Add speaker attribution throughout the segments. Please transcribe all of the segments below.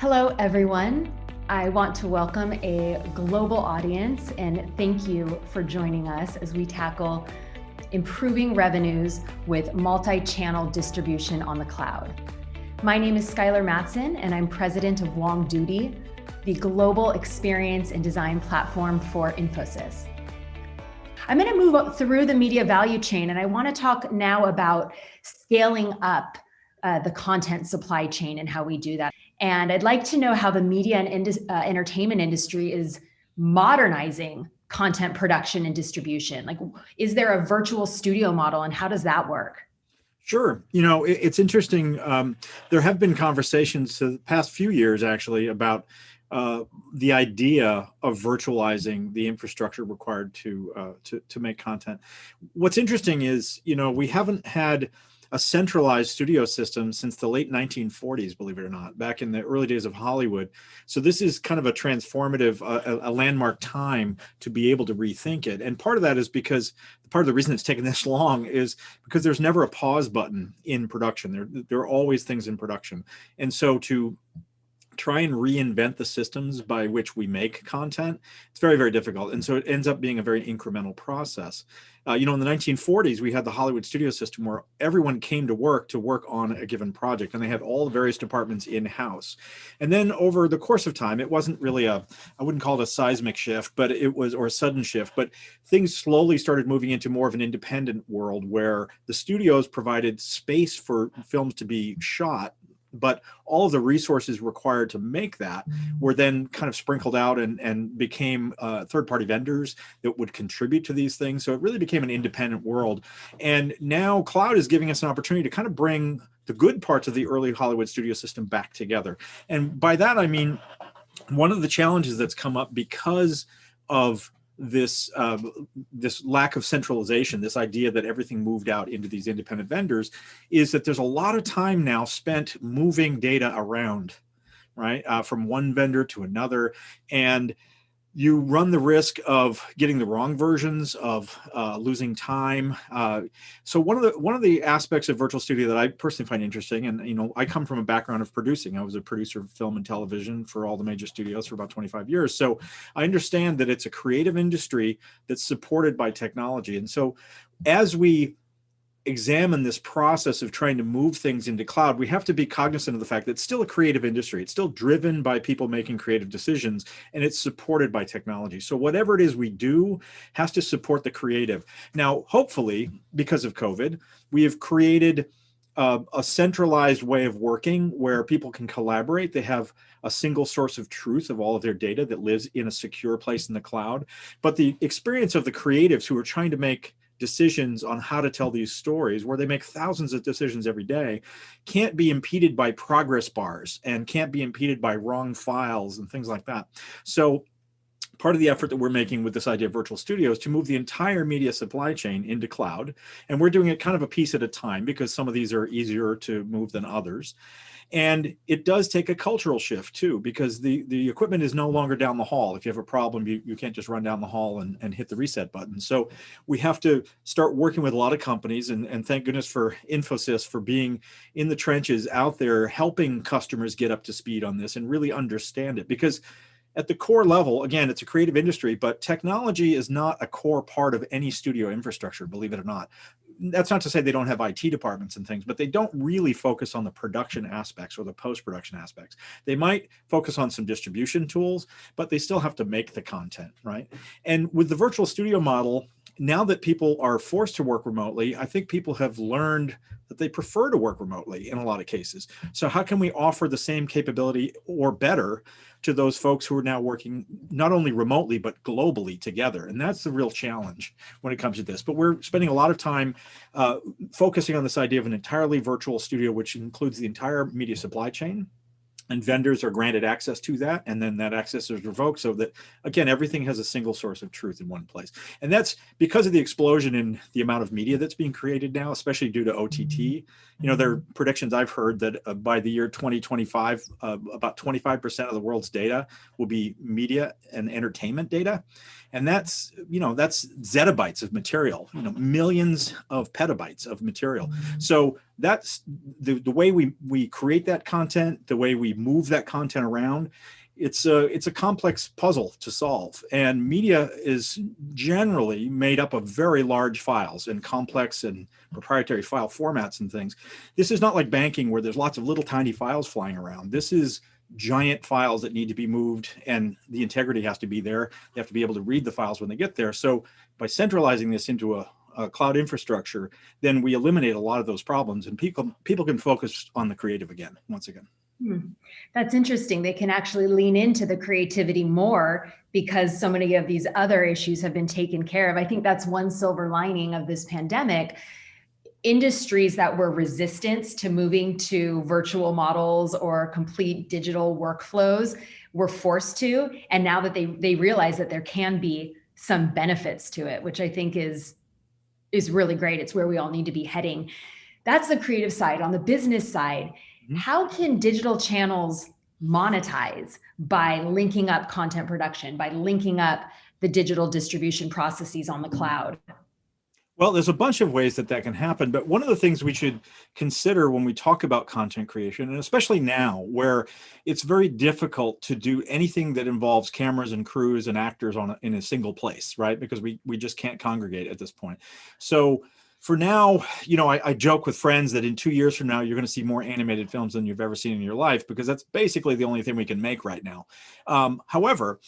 Speaker 1: Hello, everyone. I want to welcome a global audience and thank you for joining us as we tackle improving revenues with multi-channel distribution on the cloud. My name is Skylar Matson, and I'm president of Wong Duty, the global experience and design platform for Infosys. I'm going to move up through the media value chain, and I want to talk now about scaling up the content supply chain and how we do that. And I'd like to know how the media and entertainment industry is modernizing content production and distribution. Like, is there a virtual studio model, and how does that work?
Speaker 2: Sure. It's interesting. There have been conversations the past few years, actually, about the idea of virtualizing the infrastructure required to make content. What's interesting is, we haven't had a centralized studio system since the late 1940s, believe it or not, back in the early days of Hollywood. So this is kind of a transformative, a landmark time to be able to rethink it. And part of that is because part of the reason it's taken this long is because there's never a pause button in production. There are always things in production. And so to try and reinvent the systems by which we make content, it's very, very difficult. And so it ends up being a very incremental process. In the 1940s, we had the Hollywood studio system where everyone came to work on a given project, and they had all the various departments in-house. And then over the course of time, it wasn't really I wouldn't call it a seismic shift, but it was, or a sudden shift, but things slowly started moving into more of an independent world where the studios provided space for films to be shot, but all of the resources required to make that were then kind of sprinkled out and became third-party vendors that would contribute to these things. So it really became an independent world. And now cloud is giving us an opportunity to kind of bring the good parts of the early Hollywood studio system back together. And by that, I mean, one of the challenges that's come up because of this lack of centralization, this idea that everything moved out into these independent vendors, is that there's a lot of time now spent moving data around, right, from one vendor to another, and you run the risk of getting the wrong versions, of losing time. So one of the aspects of virtual studio that I personally find interesting, and I come from a background of producing. I was a producer of film and television for all the major studios for about 25 years. So I understand that it's a creative industry that's supported by technology. And so as we examine this process of trying to move things into cloud, we have to be cognizant of the fact that it's still a creative industry. It's still driven by people making creative decisions, and it's supported by technology. So whatever it is we do has to support the creative. Now, hopefully, because of COVID, we have created a centralized way of working where people can collaborate. They have a single source of truth of all of their data that lives in a secure place in the cloud. But the experience of the creatives who are trying to make decisions on how to tell these stories, where they make thousands of decisions every day, can't be impeded by progress bars and can't be impeded by wrong files and things like that. So part of the effort that we're making with this idea of virtual studios to move the entire media supply chain into cloud. And we're doing it kind of a piece at a time because some of these are easier to move than others. And it does take a cultural shift too, because the equipment is no longer down the hall. If you have a problem, you can't just run down the hall and hit the reset button. So we have to start working with a lot of companies, and thank goodness for Infosys for being in the trenches out there, helping customers get up to speed on this and really understand it. Because at the core level, again, it's a creative industry, but technology is not a core part of any studio infrastructure, believe it or not. That's not to say they don't have IT departments and things, but they don't really focus on the production aspects or the post-production aspects. They might focus on some distribution tools, but they still have to make the content, right? And with the virtual studio model, now that people are forced to work remotely, I think people have learned that they prefer to work remotely in a lot of cases. So how can we offer the same capability or better to those folks who are now working not only remotely, but globally together? And that's the real challenge when it comes to this. But we're spending a lot of time focusing on this idea of an entirely virtual studio, which includes the entire media supply chain. And vendors are granted access to that, and then that access is revoked so that, again, everything has a single source of truth in one place. And that's because of the explosion in the amount of media that's being created now, especially due to OTT. There are predictions I've heard that by the year 2025, about 25% of the world's data will be media and entertainment data. And that's zettabytes of material, millions of petabytes of material. So that's the way we create that content, the way we move that content around. It's a complex puzzle to solve, and media is generally made up of very large files and complex and proprietary file formats and things. This is not like banking where there's lots of little tiny files flying around. This is giant files that need to be moved, and the integrity has to be there. They have to be able to read the files when they get there. So by centralizing this into a cloud infrastructure, then we eliminate a lot of those problems, and people can focus on the creative again, once again.
Speaker 1: That's interesting. They can actually lean into the creativity more because so many of these other issues have been taken care of. I think that's one silver lining of this pandemic. Industries that were resistant to moving to virtual models or complete digital workflows were forced to. And now that they realize that there can be some benefits to it, which I think is really great. It's where we all need to be heading. That's the creative side. On the business side, how can digital channels monetize by linking up content production, by linking up the digital distribution processes on the cloud?
Speaker 2: Well, there's a bunch of ways that can happen, but one of the things we should consider when we talk about content creation, and especially now where it's very difficult to do anything that involves cameras and crews and actors in a single place, right? Because we just can't congregate at this point. So for now, I joke with friends that in 2 years from now, you're going to see more animated films than you've ever seen in your life, because that's basically the only thing we can make right now. However,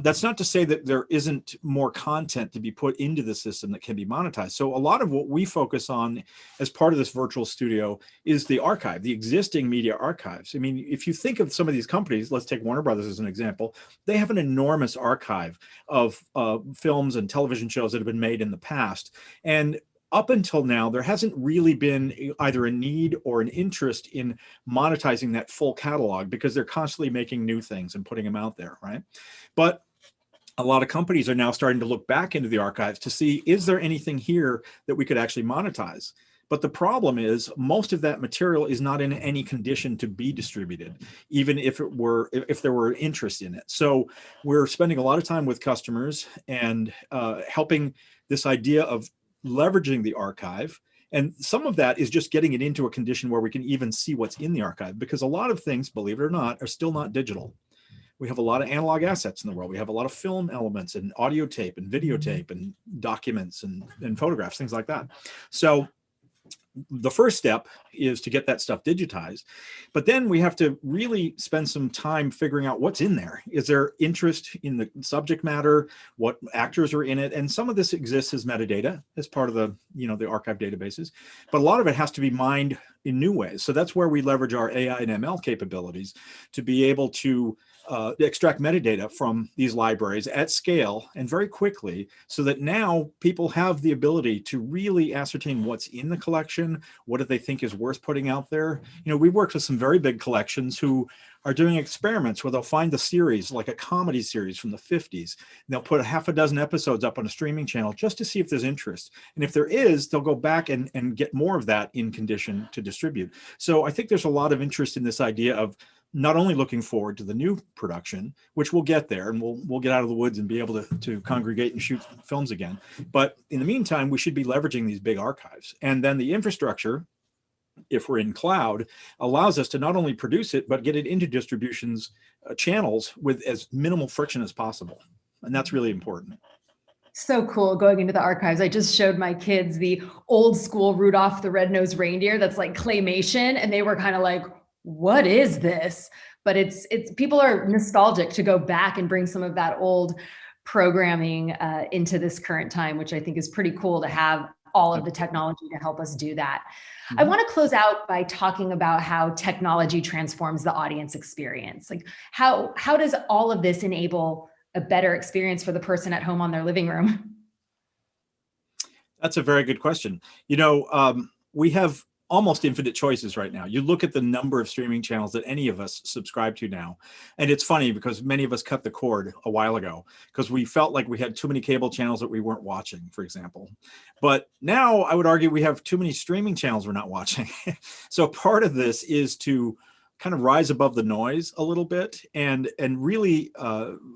Speaker 2: that's not to say that there isn't more content to be put into the system that can be monetized. So a lot of what we focus on as part of this virtual studio is the archive, the existing media archives. I mean, if you think of some of these companies, let's take Warner Brothers as an example, they have an enormous archive of films and television shows that have been made in the past. And up until now, there hasn't really been either a need or an interest in monetizing that full catalog because they're constantly making new things and putting them out there, right? But a lot of companies are now starting to look back into the archives to see, is there anything here that we could actually monetize? But the problem is most of that material is not in any condition to be distributed, even if there were interest in it. So we're spending a lot of time with customers and helping this idea of leveraging the archive. And some of that is just getting it into a condition where we can even see what's in the archive, because a lot of things, believe it or not, are still not digital. We have a lot of analog assets in the world. We have a lot of film elements and audio tape and videotape and documents and photographs, things like that. So the first step is to get that stuff digitized, but then we have to really spend some time figuring out what's in there. Is there interest in the subject matter? What actors are in it? And some of this exists as metadata as part of the archive databases, but a lot of it has to be mined in new ways. So that's where we leverage our AI and ML capabilities to be able to extract metadata from these libraries at scale and very quickly, so that now people have the ability to really ascertain what's in the collection, what do they think is worth putting out there. We worked with some very big collections who are doing experiments where they'll find the series, like a comedy series from the 50s. And they'll put a half a dozen episodes up on a streaming channel just to see if there's interest. And if there is, they'll go back and get more of that in condition to distribute. So I think there's a lot of interest in this idea of not only looking forward to the new production, which we'll get there and we'll get out of the woods and be able to congregate and shoot films again. But in the meantime, we should be leveraging these big archives. And then the infrastructure, if we're in cloud, allows us to not only produce it, but get it into distributions channels with as minimal friction as possible. And that's really important.
Speaker 1: So cool going into the archives. I just showed my kids the old school Rudolph the Red-Nosed Reindeer that's like claymation. And they were kind of like, what is this? But it's people are nostalgic to go back and bring some of that old programming into this current time, which I think is pretty cool to have all of the technology to help us do that. I want to close out by talking about how technology transforms the audience experience. Like how does all of this enable a better experience for the person at home on their living room?
Speaker 2: That's a very good question. We have almost infinite choices right now. You look at the number of streaming channels that any of us subscribe to now. And it's funny because many of us cut the cord a while ago because we felt like we had too many cable channels that we weren't watching, for example. But now I would argue we have too many streaming channels we're not watching. So part of this is to kind of rise above the noise a little bit and really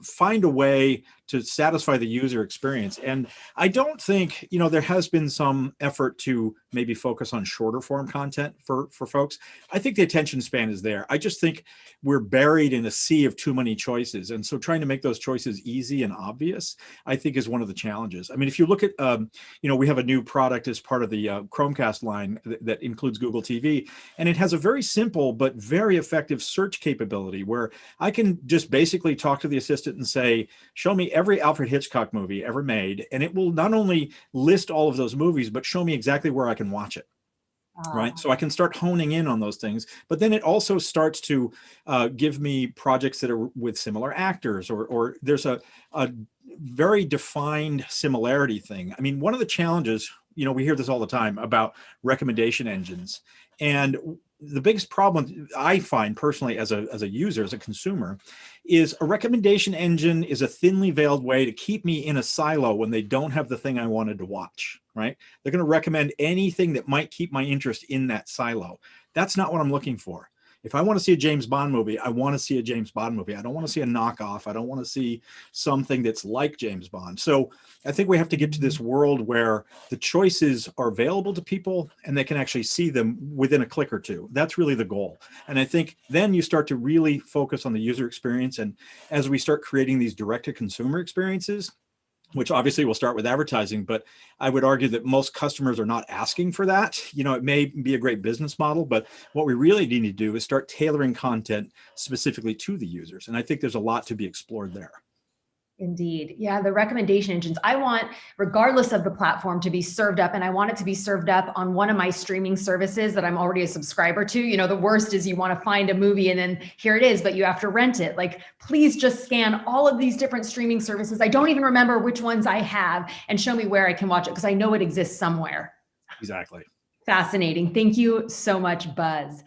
Speaker 2: find a way to satisfy the user experience. And I don't think, there has been some effort to maybe focus on shorter form content for folks. I think the attention span is there. I just think we're buried in a sea of too many choices. And so trying to make those choices easy and obvious, I think, is one of the challenges. I mean, if you look at, we have a new product as part of the Chromecast line that includes Google TV, and it has a very simple but very effective search capability where I can just basically talk to the assistant and say, show me every Alfred Hitchcock movie ever made. And it will not only list all of those movies, but show me exactly where I can watch it. Right. So I can start honing in on those things. But then it also starts to give me projects that are with similar actors, or there's a very defined similarity thing. I mean, one of the challenges, we hear this all the time about recommendation engines. And the biggest problem I find personally as a user, as a consumer, is a recommendation engine is a thinly veiled way to keep me in a silo when they don't have the thing I wanted to watch, right? They're going to recommend anything that might keep my interest in that silo. That's not what I'm looking for. If I want to see a James Bond movie, I want to see a James Bond movie. I don't want to see a knockoff. I don't want to see something that's like James Bond. So I think we have to get to this world where the choices are available to people and they can actually see them within a click or two. That's really the goal. And I think then you start to really focus on the user experience. And as we start creating these direct-to-consumer experiences, which obviously will start with advertising, but I would argue that most customers are not asking for that. It may be a great business model, but what we really need to do is start tailoring content specifically to the users. And I think there's a lot to be explored there.
Speaker 1: Indeed. Yeah, the recommendation engines. I want, regardless of the platform, to be served up, and I want it to be served up on one of my streaming services that I'm already a subscriber to. The worst is you want to find a movie and then here it is, but you have to rent it. Like, please just scan all of these different streaming services. I don't even remember which ones I have, and show me where I can watch it because I know it exists somewhere.
Speaker 2: Exactly.
Speaker 1: Fascinating. Thank you so much, Buzz.